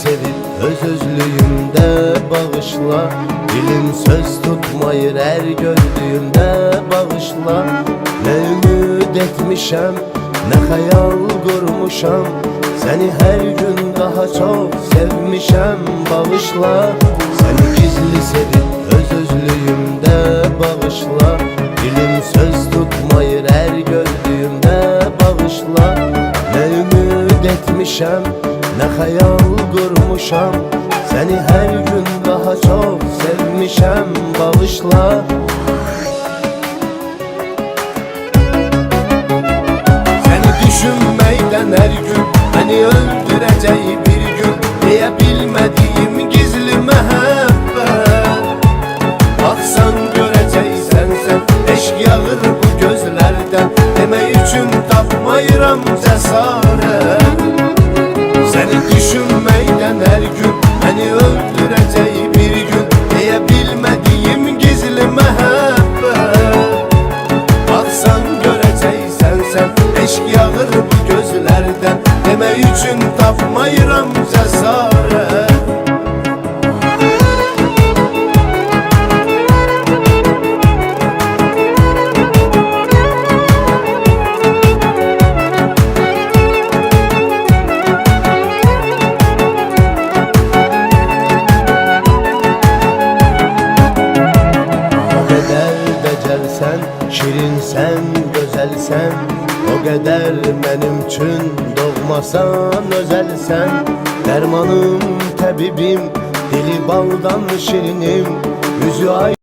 Sevip öz-özlüyümdə bağışla. Dilim söz tutmayır her gördüğümdə bağışla. Ne ümid etmişəm, ne hayal kurmuşam, seni her gün daha çok sevmişəm bağışla. Seni gizli sevip öz-özlüyümdə bağışla. Dilim söz tutmayır her gördüğümdə bağışla. Ne ümid etmişəm, ne hayal kurmuşam, seni her gün daha çok sevmişəm bağışla. Seni düşünmeyden her gün beni öldüreceği bir gün diye bilmediğim gizli mehabbet. Baksan göreceksen sen eşk yağır bu gözlerden, deme için tapmayıram cesaret. Seni düşünmeyden her gün beni öldüreceği bir gün diye bilmediğim gizli mehabbet. Baksan göreceksen sen eşk yağır bu gözlerden, deme için tapmayıram cesaret. Şirinsen, gözelsen, o kadar benim için doğmasan özelsen. Dermanım, tabibim, dili baldan şirinim, yüzü ay